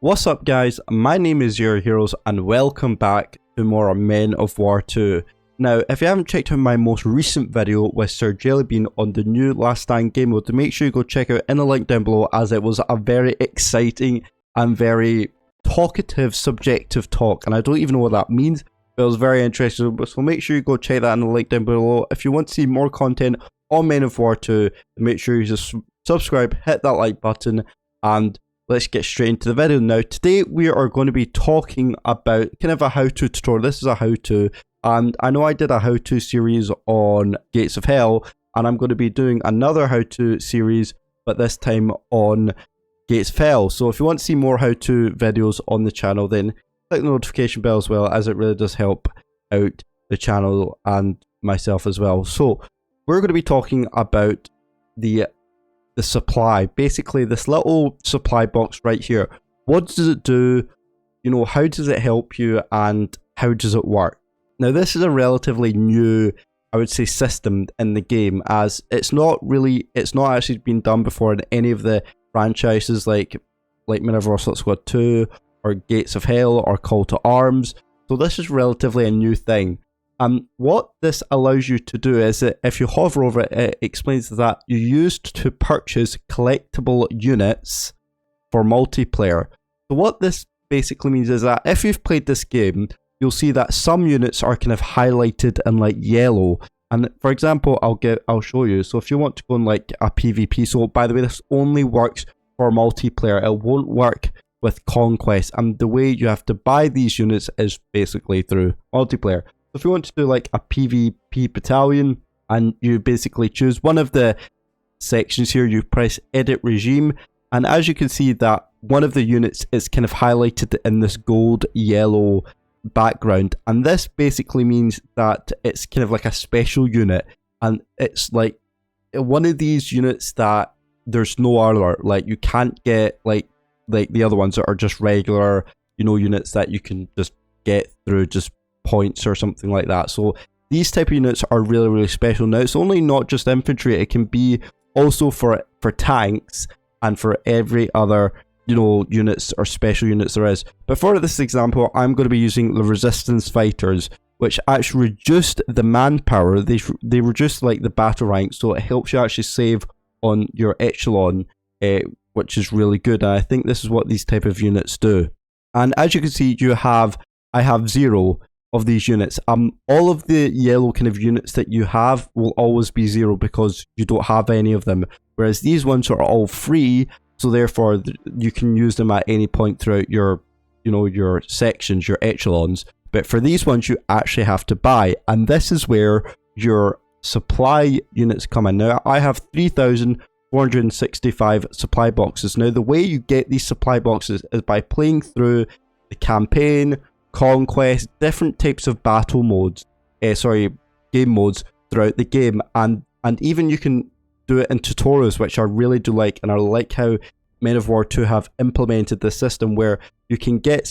What's up guys, my name is Your Heroes and welcome back to more Men of War 2. Now, if you haven't checked out my most recent video with Sir Jellybean on the new Last Stand game mode, make sure you go check out in the link down below, as it was a very exciting and very talkative, subjective talk, and I don't even know what that means, but it was very interesting, so make sure you go check that in the link down below. If you want to see more content on Men of War 2, make sure you just subscribe, hit that like button, and let's get straight into the video. Now, today we are going to be talking about kind of a how-to tutorial. This is a how-to, and I know I did a how-to series on Gates of Hell, and I'm going to be doing another how-to series, but this time on Gates of Hell. So if you want to see more how-to videos on the channel, then click the notification bell as well, as it really does help out the channel and myself as well. So we're going to be talking about the supply, basically this little supply box right here. What does it do? You know, how does it help you, and how does it work? Now, this is a relatively new, I would say, system in the game, as it's not actually been done before in any of the franchises like Men of War Squad 2 or Gates of Hell or Call to Arms. So this is relatively a new thing. What this allows you to do is that if you hover over it, it explains that you used to purchase collectible units for multiplayer. So what this basically means is that if you've played this game, you'll see that some units are kind of highlighted in like yellow. And for example, I'll show you. So if you want to go in like a PvP, so by the way, this only works for multiplayer. It won't work with Conquest. And the way you have to buy these units is basically through multiplayer. So if you want to do like a PvP battalion, and you basically choose one of the sections here, you press edit regime, and as you can see that one of the units is kind of highlighted in this gold yellow background, and this basically means that it's kind of like a special unit, and it's like one of these units that there's no other, like you can't get like the other ones that are just regular, you know, units that you can just get through just points or something like that. So these type of units are really special. Now, it's only not just infantry, it can be also for tanks and for every other, you know, units or special units there is. But for this example, I'm going to be using the resistance fighters, which actually reduced the manpower. They reduced like the battle rank, so it helps you actually save on your echelon, which is really good. And I think this is what these type of units do. And as you can see, I have 0 of these units. All of the yellow kind of units that you have will always be 0 because you don't have any of them, whereas these ones are all free, so therefore you can use them at any point throughout your, you know, your sections, your echelons. But for these ones you actually have to buy, and this is where your supply units come in. Now, I have 3,465 supply boxes. Now, the way you get these supply boxes is by playing through the campaign, Conquest, different types of battle modes, game modes throughout the game, and even you can do it in tutorials, which I really do like, and I like how Men of War 2 have implemented this system where you can get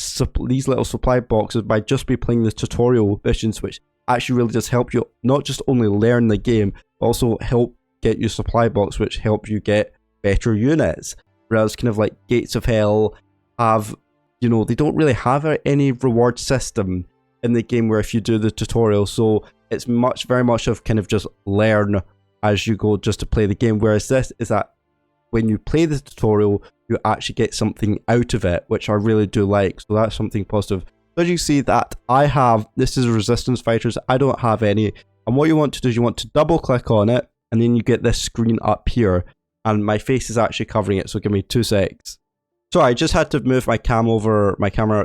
these little supply boxes by just be playing the tutorial missions, which actually really does help you not just only learn the game, but also help get your supply box, which help you get better units. Whereas kind of like Gates of Hell have, you know, they don't really have any reward system in the game where if you do the tutorial, so it's very much of kind of just learn as you go just to play the game, whereas this is that when you play the tutorial you actually get something out of it, which I really do like. So that's something positive. So as you see that this is resistance fighters, I don't have any, and what you want to do is you want to double click on it, and then you get this screen up here, and my face is actually covering it, so give me 2 secs. So I just had to move my camera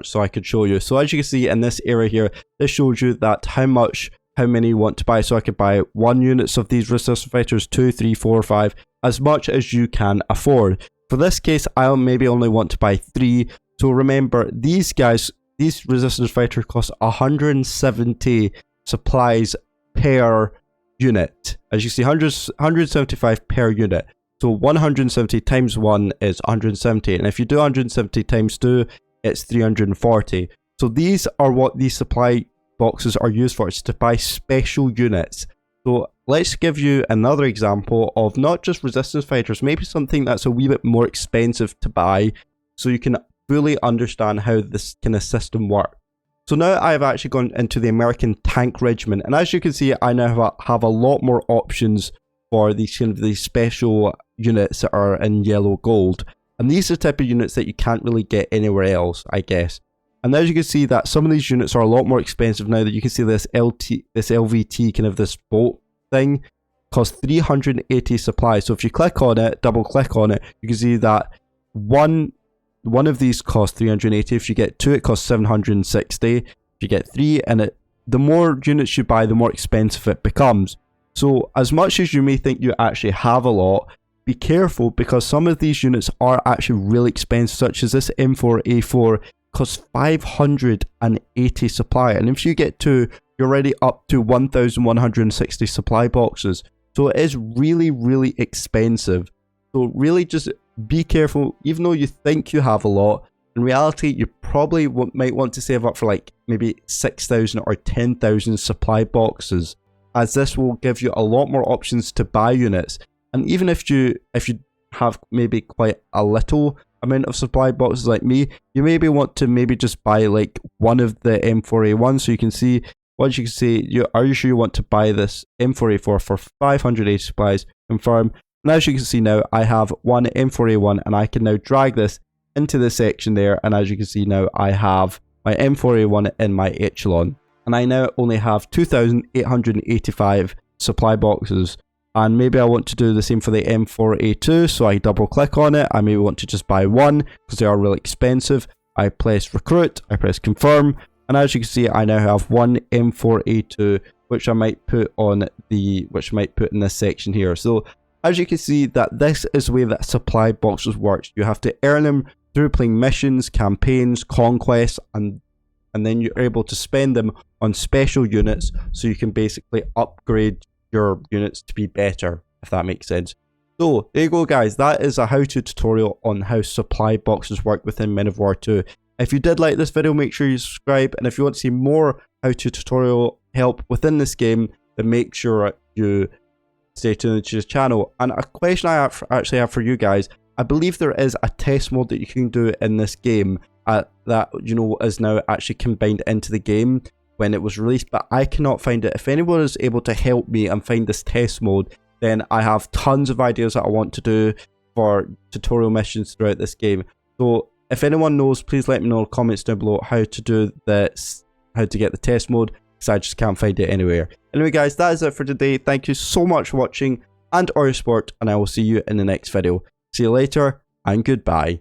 so I could show you. So as you can see in this area here, this shows you that how many you want to buy. So I could buy 1 units of these resistance fighters, 2, 3, 4, 5, as much as you can afford. For this case, I'll maybe only want to buy 3. So remember, these resistance fighters cost 170 supplies per unit. As you see, 175 per unit. So 170 times 1 is 170, and if you do 170 times 2, it's 340. So these are what these supply boxes are used for, it's to buy special units. So let's give you another example of not just resistance fighters, maybe something that's a wee bit more expensive to buy, so you can fully understand how this kind of system works. So now I've actually gone into the American Tank Regiment, and as you can see, I now have a lot more options for these kind of these special units that are in yellow gold. And these are the type of units that you can't really get anywhere else, I guess. And as you can see that some of these units are a lot more expensive now. That you can see this LVT, kind of this boat thing, costs 380 supplies. So if you click on it, double click on it, you can see that one of these costs 380. If you get 2, it costs 760. If you get 3, and the more units you buy, the more expensive it becomes. So as much as you may think you actually have a lot, be careful, because some of these units are actually really expensive, such as this M4A4 costs 580 supply, and if you get 2, you're already up to 1,160 supply boxes. So it is really, really expensive. So really just be careful. Even though you think you have a lot, in reality you probably might want to save up for like maybe 6,000 or 10,000 supply boxes, as this will give you a lot more options to buy units. And even if you have maybe quite a little amount of supply boxes like me, you maybe want to maybe just buy like one of the M4A1. So you can see, once you can see, are you sure you want to buy this M4A4 for 580 supplies? Confirm. And as you can see now, I have one M4A1, and I can now drag this into the section there. And as you can see now, I have my M4A1 in my echelon. And I now only have 2,885 supply boxes. And maybe I want to do the same for the M4A2, so I double click on it. I maybe want to just buy one, because they are really expensive. I press recruit, I press confirm, and as you can see, I now have one M4A2, which I might put in this section here. So as you can see, that this is the way that supply boxes works. You have to earn them through playing missions, campaigns, conquests, and then you're able to spend them on special units, so you can basically upgrade your units to be better, if that makes sense. So there you go, guys. That is a how-to tutorial on how supply boxes work within Men of War 2. If you did like this video, make sure you subscribe, and if you want to see more how-to tutorial help within this game, then make sure you stay tuned to this channel. And a question I actually have for you guys: I believe there is a test mode that you can do in this game that is now actually combined into the game when it was released, but I cannot find it. If anyone is able to help me and find this test mode, then I have tons of ideas that I want to do for tutorial missions throughout this game. So if anyone knows, please let me know in the comments down below how to do this, how to get the test mode, because I just can't find it anywhere. Anyway guys, that is it for today. Thank you so much for watching and or your support, and I will see you in the next video. See you later, and goodbye.